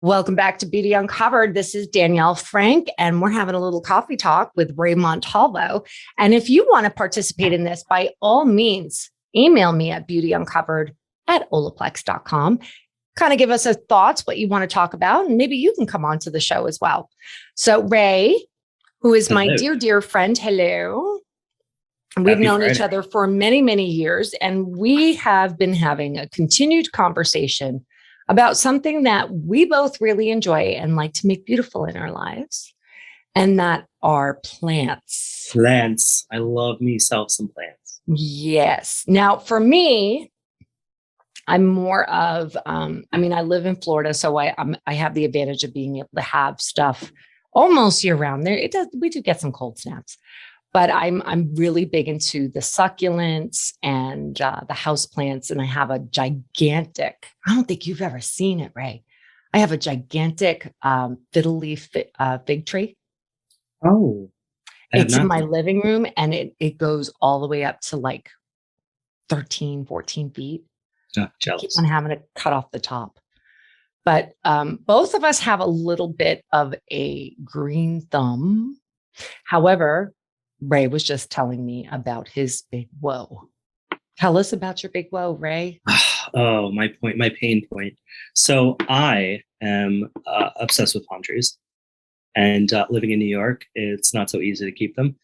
Welcome back to Beauty Uncovered. This is Danielle Frank, and we're having a little coffee talk with Ray Montalvo. And if you want to participate in this, by all means, email me at beautyuncovered@olaplex.com. Kind of give us a thoughts, what you want to talk about, and maybe you can come on to the show as well. So Ray, who is my dear, dear friend, hello. We've known each other for many, many years, and we have been having a continued conversation about something that we both really enjoy and like to make beautiful in our lives, and that are plants. Plants. I love myself some plants. Yes. Now, for me, I'm more of, I live in Florida, so I have the advantage of being able to have stuff almost year round. We do get some cold snaps. But I'm really big into the succulents and the house plants, and I have a gigantic. I don't think you've ever seen it, Ray. I have a gigantic fiddle leaf fig tree. Oh, it's in my living room, and it goes all the way up to like 13, 14 feet. Jealous. I keep on having to cut off the top. But both of us have a little bit of a green thumb. However, Ray was just telling me about his big woe. Tell us about your big woe, Ray. Oh, my pain point. So I am obsessed with palm trees, and living in New York, it's not so easy to keep them.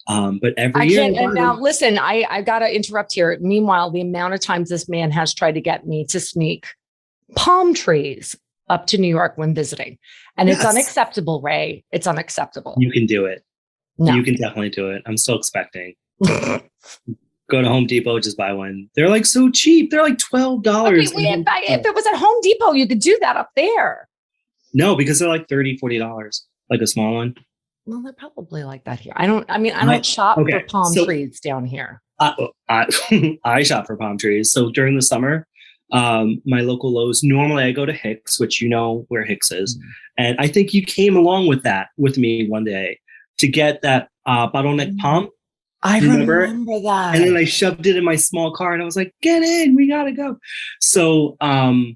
But every year. And now listen, I got to interrupt here. Meanwhile, the amount of times this man has tried to get me to sneak palm trees up to New York when visiting. And It's unacceptable, Ray. It's unacceptable. You can do it. No. You can definitely do it. I'm still expecting. Go to Home Depot, just buy one. They're like so cheap. They're like $12. If it was at Home Depot, you could do that up there. No, because they're like $30, $40, like a small one. Well, they're probably like that here. I don't shop for palm trees down here. I shop for palm trees. So during the summer, my local Lowe's, normally I go to Hicks, which you know where Hicks is. And I think you came along with me one day to get that bottleneck palm. I remember that. And then I shoved it in my small car and I was like, get in, we gotta go. So I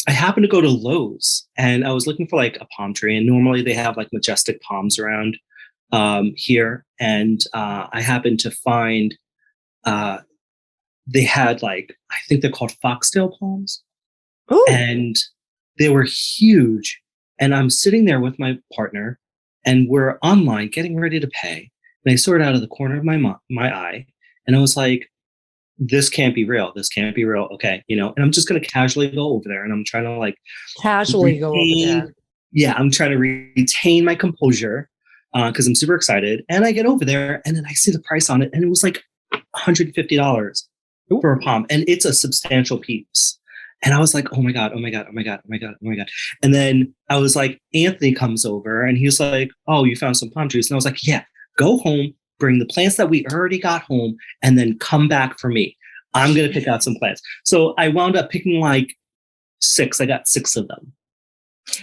happened to go to Lowe's and I was looking for like a palm tree, and normally they have like majestic palms around here. And I happened to find they had like, I think they're called Foxtail Palms. Ooh. And they were huge. And I'm sitting there with my partner, and we're online getting ready to pay. And I saw it out of the corner of my eye. And I was like, this can't be real. This can't be real. Okay. And I'm just going to casually go over there. And I'm trying to like go over there. Yeah. I'm trying to retain my composure because I'm super excited. And I get over there and then I see the price on it. And it was like $150 for a palm. And it's a substantial piece. And I was like, oh my God. And then I was like, Anthony comes over and he was like, oh, you found some palm trees. And I was like, yeah, go home, bring the plants that we already got home, and then come back for me. I'm going to pick out some plants. So I wound up picking like 6. I got 6 of them.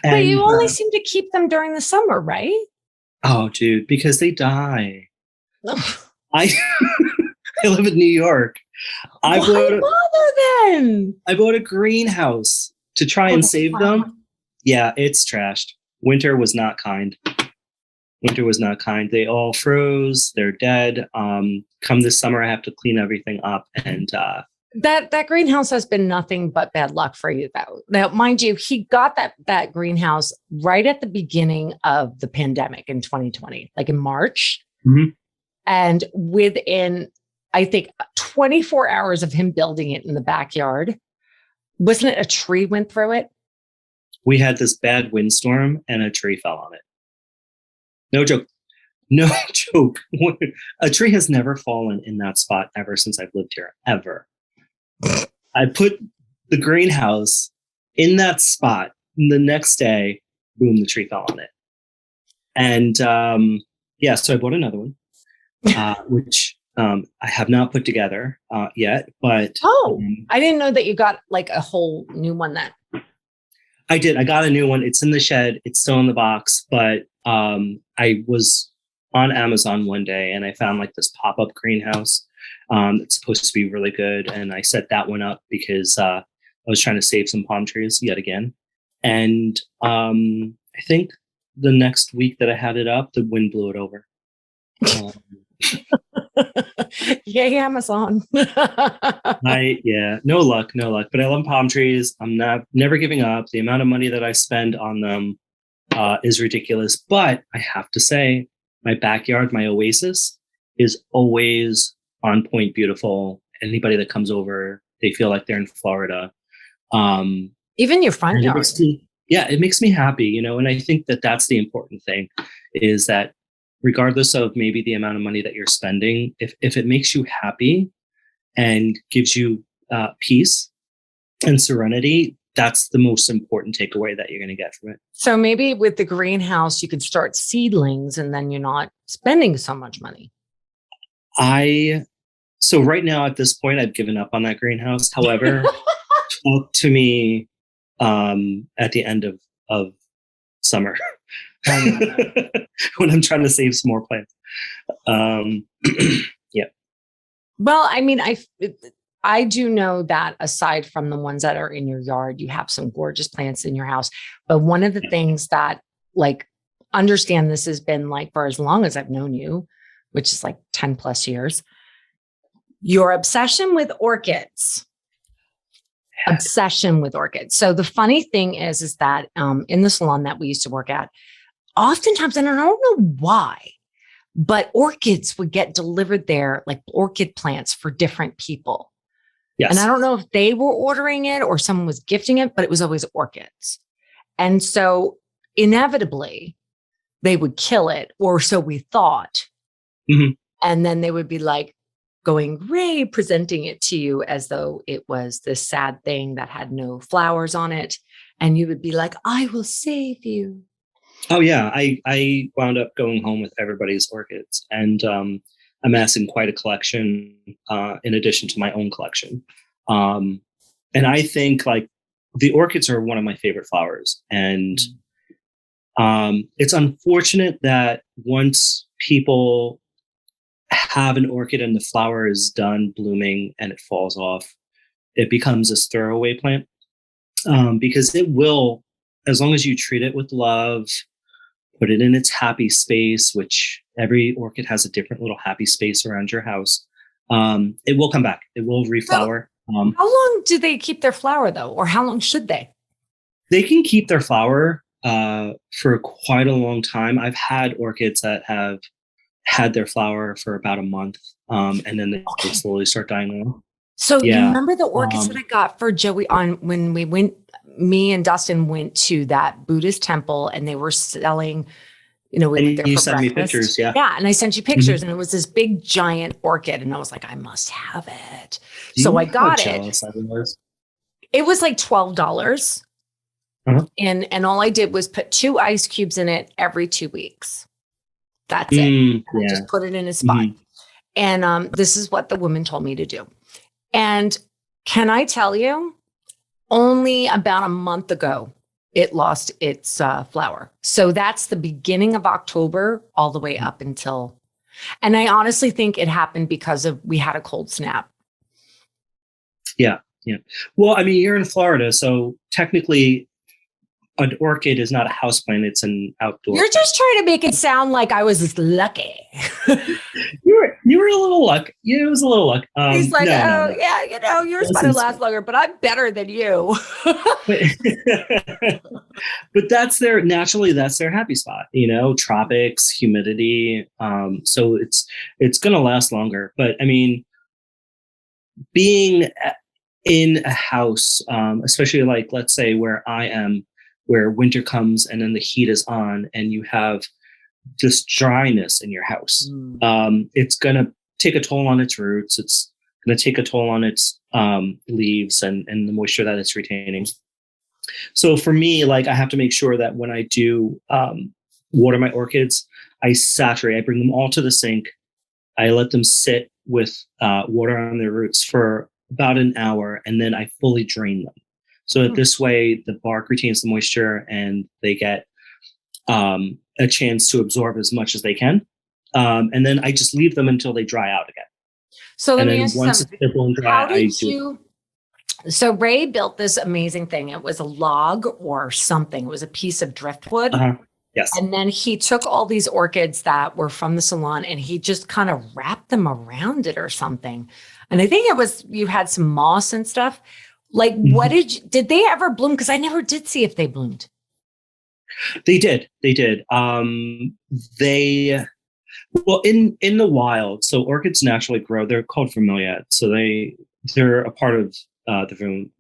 But you only seem to keep them during the summer, right? Oh, dude, because they die. I live in New York. Why bother then? I bought a greenhouse to try and save them. Yeah, it's trashed. Winter was not kind. They all froze. They're dead. Come this summer, I have to clean everything up. And that greenhouse has been nothing but bad luck for you, though. Now, mind you, he got that greenhouse right at the beginning of the pandemic in 2020, like in March. Mm-hmm. And within, I think, 24 hours of him building it in the backyard, wasn't it a tree went through it? We had this bad windstorm and a tree fell on it. No joke. A tree has never fallen in that spot ever since I've lived here, ever. I put the greenhouse in that spot. And the next day, boom, the tree fell on it. And so I bought another one, which I have not put together yet. But I didn't know that you got like a whole new one then. I did. I got a new one. It's in the shed. It's still in the box. But I was on Amazon one day and I found like this pop-up greenhouse that's supposed to be really good. And I set that one up because I was trying to save some palm trees yet again. And I think the next week that I had it up, the wind blew it over. Yay, Amazon. No luck. But I love palm trees. I'm never giving up. The amount of money that I spend on them is ridiculous. But I have to say, my backyard, my oasis, is always on point beautiful. Anybody that comes over, they feel like they're in Florida. Even your front yard. It makes me happy, you know, and I think that that's the important thing, is that regardless of maybe the amount of money that you're spending, if it makes you happy and gives you peace and serenity, that's the most important takeaway that you're going to get from it. So maybe with the greenhouse, you could start seedlings and then you're not spending so much money. So right now at this point, I've given up on that greenhouse. However, talk to me at the end of summer when I'm trying to save some more plants. Yeah. Well, I mean, I do know that aside from the ones that are in your yard, you have some gorgeous plants in your house. But one of the things that, like, understand this has been like for as long as I've known you, which is like 10 plus years, your obsession with orchids. Obsession with orchids. So the funny thing is that in the salon that we used to work at, oftentimes, and I don't know why, but orchids would get delivered there, like orchid plants for different people. Yes. And I don't know if they were ordering it or someone was gifting it, but it was always orchids. And so inevitably they would kill it, or so we thought. Mm-hmm. And then they would be like, going Ray, presenting it to you as though it was this sad thing that had no flowers on it. And you would be like, I will save you. Oh yeah. I wound up going home with everybody's orchids, and amassing quite a collection in addition to my own collection. And I think like the orchids are one of my favorite flowers. And it's unfortunate that once people have an orchid and the flower is done blooming and it falls off, it becomes this throwaway plant, because it will, as long as you treat it with love, put it in its happy space, which every orchid has a different little happy space around your house, it will come back. It will reflower. How long do they keep their flower though? Or how long should they? They can keep their flower for quite a long time. I've had orchids that have had their flower for about a month, and then they slowly start dying off. So you remember the orchids that I got for Joey when we went, me and Dustin went to that Buddhist temple, and they were selling, we went there you for sent breakfast. Me pictures, yeah. Yeah, and I sent you pictures, and it was this big giant orchid, and I was like, I must have it. So I got it. It was like $12. Uh-huh. And all I did was put 2 ice cubes in it every 2 weeks. That's it. I just put it in a spot. Mm-hmm. And this is what the woman told me to do. And can I tell you, only about a month ago, it lost its flower. So that's the beginning of October all the way up until, and I honestly think it happened because we had a cold snap. Yeah. Yeah. Well, I mean, you're in Florida, so technically an orchid is not a houseplant, it's an outdoor. You're just trying to make it sound like I was just lucky. you were a little luck. Yeah, it was a little luck. He's like, no. Yeah, yours might last longer, but I'm better than you. But that's their happy spot, tropics, humidity. So it's going to last longer. But I mean, being in a house, especially like, let's say where I am, where winter comes and then the heat is on and you have this dryness in your house. It's going to take a toll on its roots. It's going to take a toll on its leaves and the moisture that it's retaining. So for me, like, I have to make sure that when I do water my orchids, I bring them all to the sink. I let them sit with water on their roots for about an hour, and then I fully drain them. So that this way the bark retains the moisture and they get a chance to absorb as much as they can. And then I just leave them until they dry out again. So let me ask you something. They're blown dry, So Ray built this amazing thing. It was a log or something. It was a piece of driftwood. Yes. And then he took all these orchids that were from the salon and he just kind of wrapped them around it or something. And I think it was, you had some moss and stuff. Like, what did they ever bloom? Because I never did see if they bloomed. They did. Well, in the wild, so orchids naturally grow. They're called vermiliad. So they're a part of the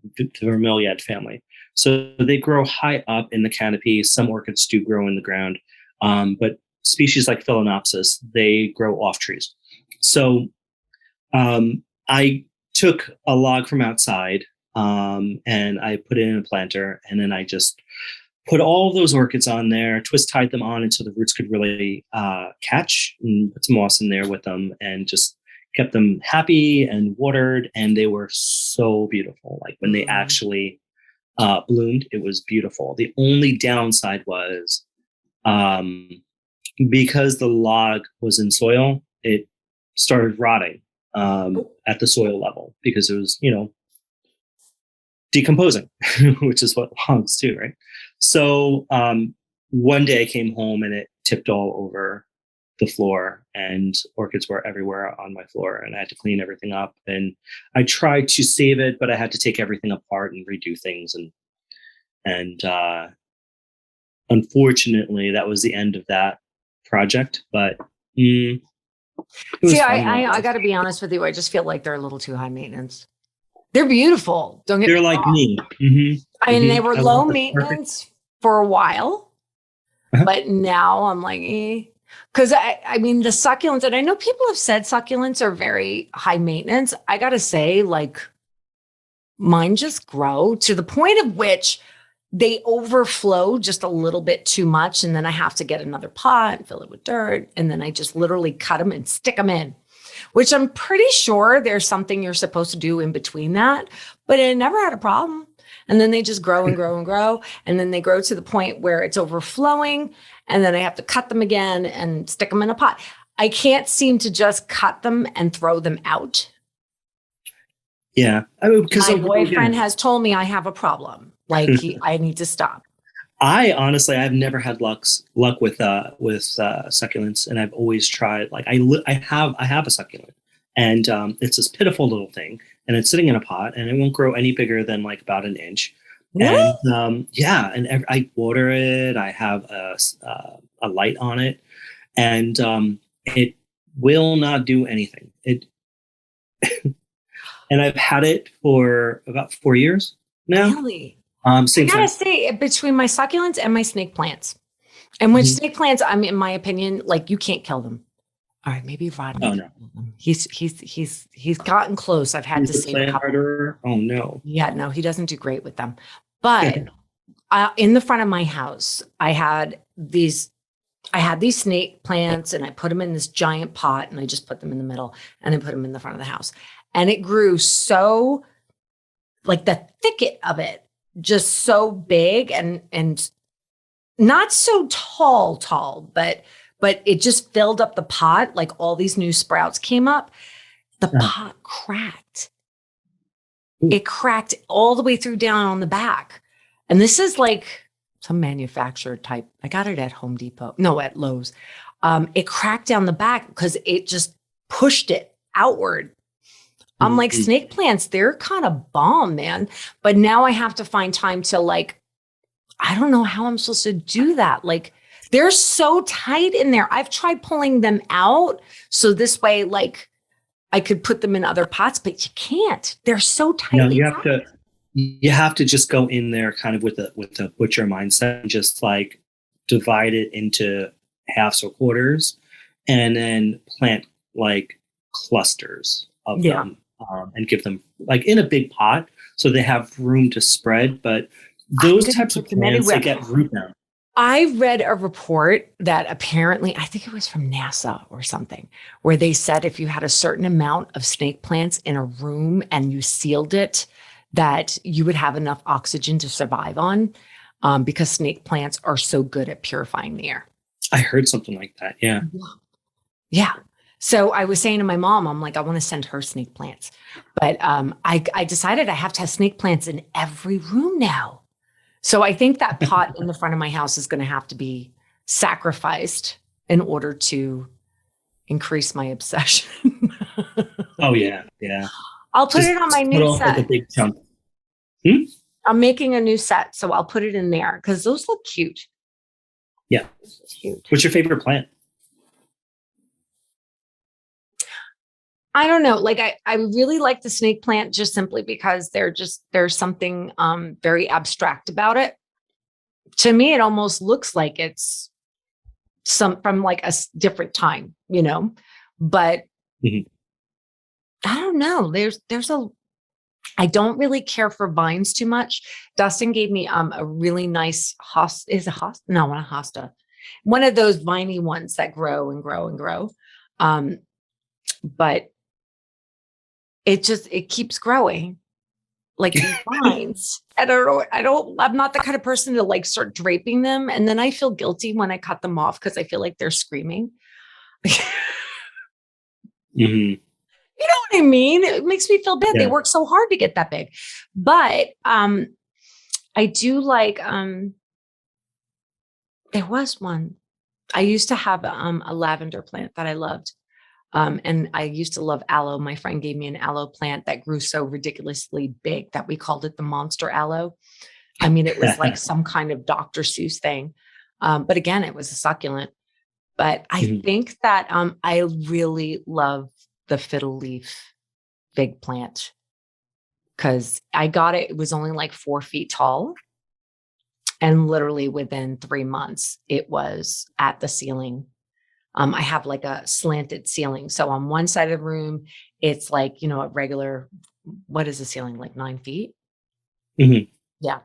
vermiliad family. So they grow high up in the canopy. Some orchids do grow in the ground, but species like Phalaenopsis, they grow off trees. So I took a log from outside and I put it in a planter, and then I just put all of those orchids on there, tied them on, and so the roots could really catch, and put some moss in there with them, and just kept them happy and watered. And they were so beautiful. Like when they actually bloomed, it was beautiful. The only downside was because the log was in soil, it started rotting at the soil level because it was, decomposing, which is what logs do, right? So one day I came home and it tipped all over the floor, and orchids were everywhere on my floor, and I had to clean everything up. And I tried to save it, but I had to take everything apart and redo things. And unfortunately, that was the end of that project. But see, I got to be honest with you. I just feel like they're a little too high maintenance. They're beautiful. Don't get they're me like wrong. me. And they were low maintenance for a while, but now I'm like, because I mean, the succulents, and I know people have said succulents are very high maintenance. I got to say, like, mine just grow to the point of which they overflow just a little bit too much. And then I have to get another pot and fill it with dirt. And then I just literally cut them and stick them in, which I'm pretty sure there's something you're supposed to do in between that, but I never had a problem. And then they just grow and grow and grow. And then they grow to the point where it's overflowing. And then I have to cut them again and stick them in a pot. I can't seem to just cut them and throw them out. Yeah. I mean, because my boyfriend has told me I have a problem. Like I need to stop. I've never had luck with succulents, and I've always tried. Like I have a succulent, and it's this pitiful little thing, and it's sitting in a pot, and it won't grow any bigger than like about an inch. Really? And I water it. I have a light on it, and it will not do anything. And I've had it for about 4 years now. Really? I gotta say, between my succulents and my snake plants, and with snake plants, in my opinion, like you can't kill them. All right, maybe Rodney. Oh no, he's gotten close. I've had to save a couple. Oh no. Yeah, no, he doesn't do great with them. But in the front of my house, I had these snake plants, and I put them in this giant pot, and I just put them in the middle, and I put them in the front of the house, and it grew so, like the thicket of it. Just so big and not so tall, but it just filled up the pot. Like all these new sprouts came up. The pot cracked. Ooh. It cracked all the way through down on the back. And this is like some manufactured type. I got it at Home Depot. No, at Lowe's. It cracked down the back because it just pushed it outward. I'm like, snake plants, they're kind of bomb, man. But now I have to find time to I don't know how I'm supposed to do that. Like, they're so tight in there. I've tried pulling them out. So this way, I could put them in other pots, but you can't. They're so tight. No, you have to just go in there kind of with a butcher mindset and just divide it into halves or quarters and then plant clusters of them. And give them in a big pot so they have room to spread. But those types of plants, they get root bound. I read a report that apparently, I think it was from NASA or something, where they said if you had a certain amount of snake plants in a room and you sealed it, that you would have enough oxygen to survive on, because snake plants are so good at purifying the air. I heard something like that. Yeah. Yeah. So I was saying to my mom, I'm like, I want to send her snake plants. But I decided I have to have snake plants in every room now. So I think that pot in the front of my house is going to have to be sacrificed in order to increase my obsession. Oh yeah, yeah. I'll put Just it on my cut new off like a set. big chunk. Hmm? I'm making a new set, so I'll put it in there because those look cute. Yeah. Cute. What's your favorite plant? I don't know. Like I really like the snake plant just simply because there's something very abstract about it. To me, it almost looks like it's some from like a different time, you know. But Mhm. I don't know. I don't really care for vines too much. Dustin gave me a really nice hosta? No, not a hosta. One of those viney ones that grow and grow and grow. But it keeps growing like these vines. I'm not the kind of person to like start draping them. And then I feel guilty when I cut them off because I feel like they're screaming. Mhm. You know what I mean? It makes me feel bad. They Yeah. work so hard to get that big. But I do like there was one. I used to have a lavender plant that I loved. And I used to love aloe. My friend gave me an aloe plant that grew so ridiculously big that we called it the monster aloe. I mean, it was like some kind of Dr. Seuss thing. But again, it was a succulent. But I Mhm. think that I really love the fiddle leaf fig plant because I got it. It was only like 4 feet tall. And literally within 3 months, it was at the ceiling. I have like a slanted ceiling. So on one side of the room, it's like, a regular, what is the ceiling, like 9 feet? Mhm. Yeah.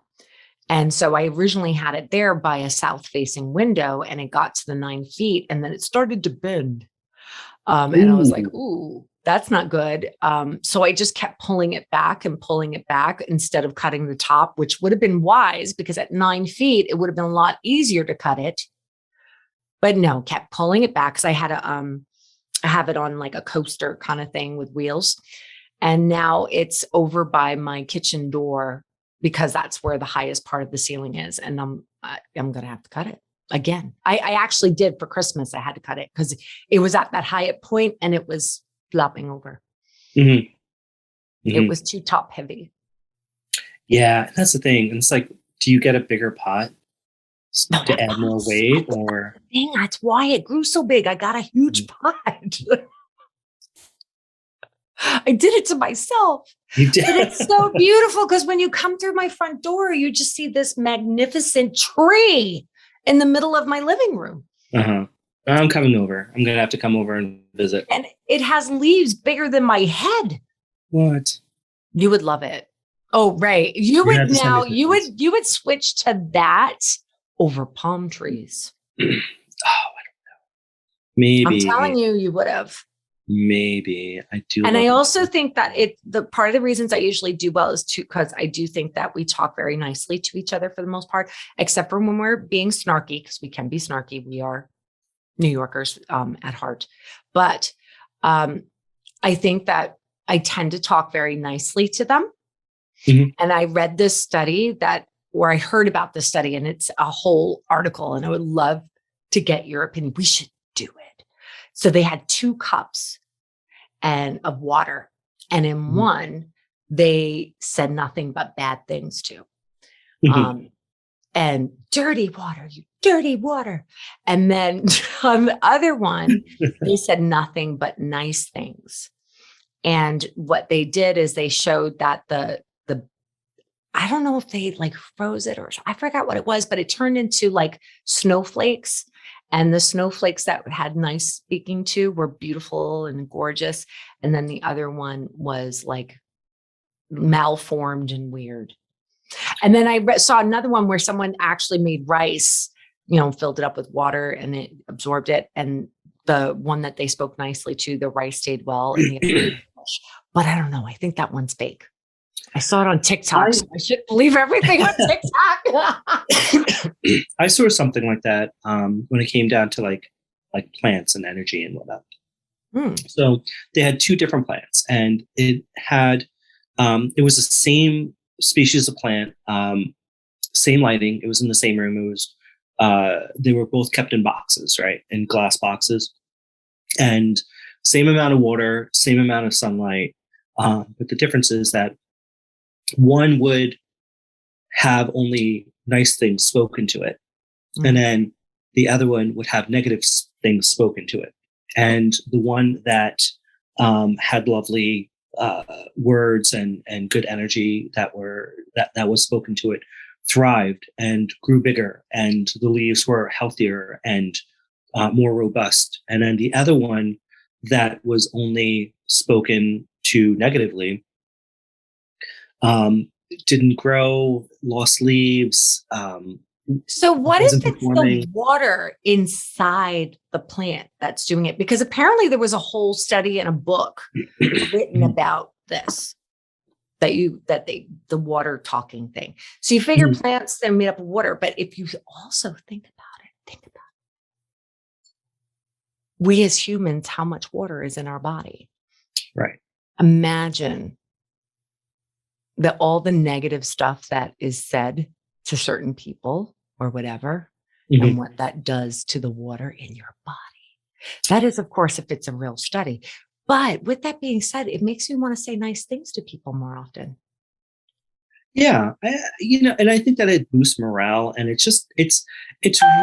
And so I originally had it there by a south facing window and it got to the 9 feet and then it started to bend. And I was like, Ooh. ooh, that's not good. So I just kept pulling it back and pulling it back instead of cutting the top, which would have been wise because at 9 feet, it would have been a lot easier to cut it. But no, kept pulling it back because I have it on like a coaster kind of thing with wheels. And now it's over by my kitchen door because that's where the highest part of the ceiling is. And I'm going to have to cut it again. I actually did for Christmas. I had to cut it because it was at that high point and it was flopping over. Mhm. It Mhm. was too top heavy. Yeah, that's the thing. And it's like, do you get a bigger pot No, to that add more pot. weight, or? Thing. That's why it grew so big. I got a huge pot. I did it to myself. You did? But it's so beautiful because when you come through my front door, you just see this magnificent tree in the middle of my living room. Uh-huh. I'm coming over. I'm gonna have to come over and visit. And it has leaves bigger than my head. What? You would love it. Oh, right. You You're gonna would have to send me now, pictures. you would switch to that over palm trees. Oh, I don't know. I'm telling Maybe. you, you would have. Maybe. I do And I love it. also think that the part of the reasons I usually do well is because I do think that we talk very nicely to each other for the most part, except for when we're being snarky, because we can be snarky. We are New Yorkers at heart. But I think that I tend to talk very nicely to them. Mhm. And I read this study where I heard about this study, and it's a whole article, and I would love to get your opinion. We should do it. So they had 2 cups of water. And in Mhm. one, they said nothing but bad things to. Mhm. And dirty water, you dirty water. And then on the other one, they said nothing but nice things. And what they did is they showed that the I don't know if they like froze it or I forgot what it was, but it turned into like snowflakes. And the snowflakes that had nice speaking to were beautiful and gorgeous. And then the other one was like malformed and weird. And then I saw another one where someone actually made rice, filled it up with water and it absorbed it. And the one that they spoke nicely to, the rice stayed well. And but I don't know. I think that one's fake. I saw it on TikTok, so I shouldn't believe everything on TikTok. I saw something like that when it came down to like plants and energy and whatnot. So they had two different plants, and it was the same species of plant, same lighting. It was in the same room. It was, they were both kept in boxes, right? In glass boxes, and same amount of water, same amount of sunlight. But the difference is that one would have only nice things spoken to it, and then the other one would have negative things spoken to it. And the one that had lovely words and good energy that was spoken to it thrived and grew bigger, and the leaves were healthier and more robust. And then the other one that was only spoken to negatively didn't grow, lost leaves. So what if wasn't it's performing. the water inside the plant that's doing it? Because apparently there was a whole study in a book written about this, the water talking thing. So you figure plants, they're made up of water, but if you also think about it, we as humans, how much water is in our body. Right. Imagine that all the negative stuff that is said to certain people or whatever, and what that does to the water in your body. That is, of course, if it's a real study. But with that being said, it makes me want to say nice things to people more often. Yeah, and I think that it boosts morale, and it's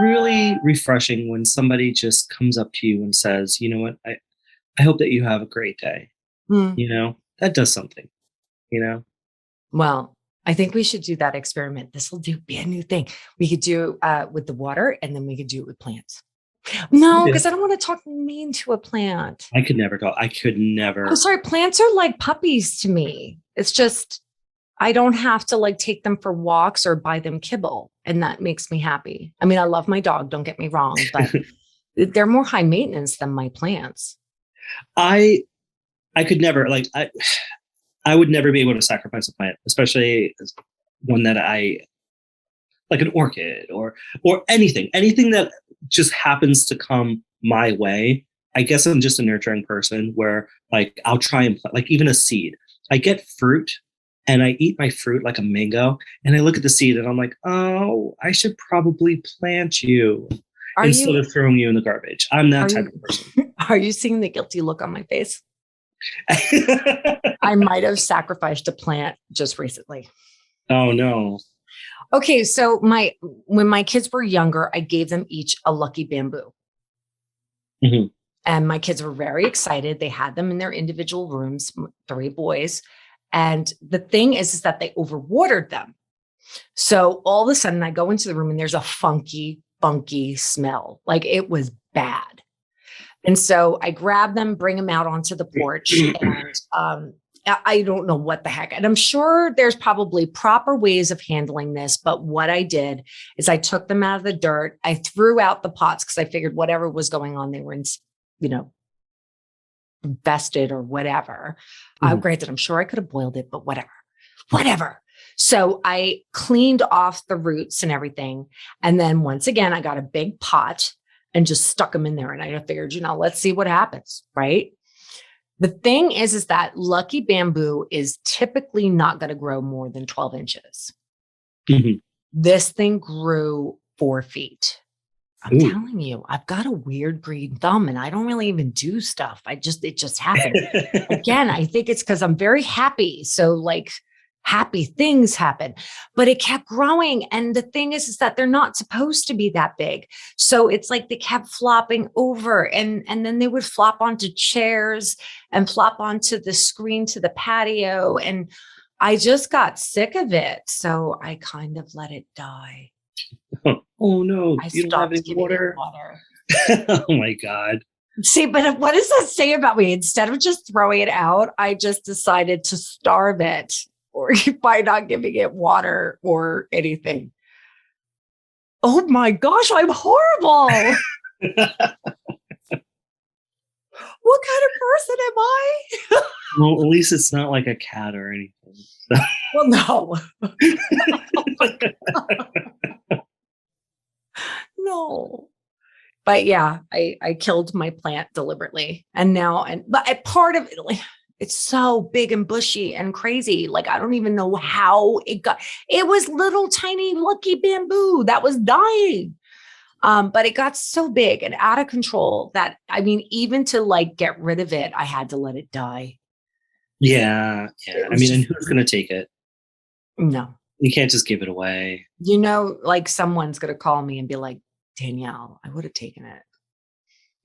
really refreshing when somebody just comes up to you and says, you know what, I hope that you have a great day. That does something, Well, I think we should do that experiment. This will be a new thing. We could do with the water, and then we could do it with plants. No, because I don't want to talk mean to a plant. I could never talk. I could never. I'm sorry. Plants are like puppies to me. It's just, I don't have to like take them for walks or buy them kibble. And that makes me happy. I mean, I love my dog. Don't get me wrong, but they're more high maintenance than my plants. I could never, like, I would never be able to sacrifice a plant, especially one that like an orchid or anything that just happens to come my way. I guess I'm just a nurturing person where, like, I'll try and like even a seed. I get fruit and I eat my fruit like a mango, and I look at the seed and I'm like, oh, I should probably plant you instead of throwing you in the garbage. I'm that type of person. Are you seeing the guilty look on my face? I might have sacrificed a plant just recently. Oh no. Okay, so when my kids were younger, I gave them each a lucky bamboo. And my kids were very excited. They had them in their individual rooms, 3 boys. And the thing is that they overwatered them. So all of a sudden I go into the room and there's a funky smell. Like it was bad. And so I grab them, bring them out onto the porch, and I don't know what the heck. And I'm sure there's probably proper ways of handling this. But what I did is I took them out of the dirt. I threw out the pots because I figured whatever was going on, they were in, infested or whatever. Granted, I'm sure I could have boiled it, but whatever. So I cleaned off the roots and everything. And then once again, I got a big pot and just stuck them in there. And I figured, let's see what happens, right? The thing is that lucky bamboo is typically not going to grow more than 12 inches. This thing grew 4 feet. I'm telling you, I've got a weird green thumb and I don't really even do stuff. It just happened. Again, I think it's because I'm very happy. So like happy things happen, but it kept growing. And the thing is that they're not supposed to be that big. So it's like they kept flopping over and then they would flop onto chairs and flop onto the screen to the patio. And I just got sick of it. So I kind of let it die. Oh no, you don't have any water. Oh my God. See, but what does that say about me? Instead of just throwing it out, I just decided to starve it or by not giving it water or anything. Oh my gosh, I'm horrible. What kind of person am I? Well, at least it's not like a cat or anything. So. Well, no. No. But yeah, I killed my plant deliberately. And now, but part of it, like, it's so big and bushy and crazy. Like, I don't even know how it was little tiny lucky bamboo that was dying. But it got so big and out of control that, I mean, even to like get rid of it, I had to let it die. Yeah. Yeah. I mean, and who's going to take it? No. You can't just give it away. You know, like someone's going to call me and be like, Danielle, I would have taken it.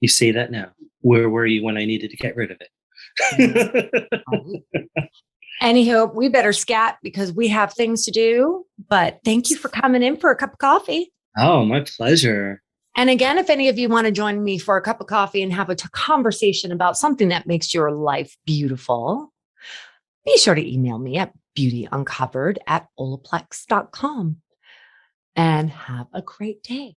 You say that now. Where were you when I needed to get rid of it? Anywho, we better scat because we have things to do. But thank you for coming in for a cup of coffee. Oh, my pleasure. And again, if any of you want to join me for a cup of coffee and have a conversation about something that makes your life beautiful, be sure to email me at beautyuncovered@olaplex.com. And have a great day.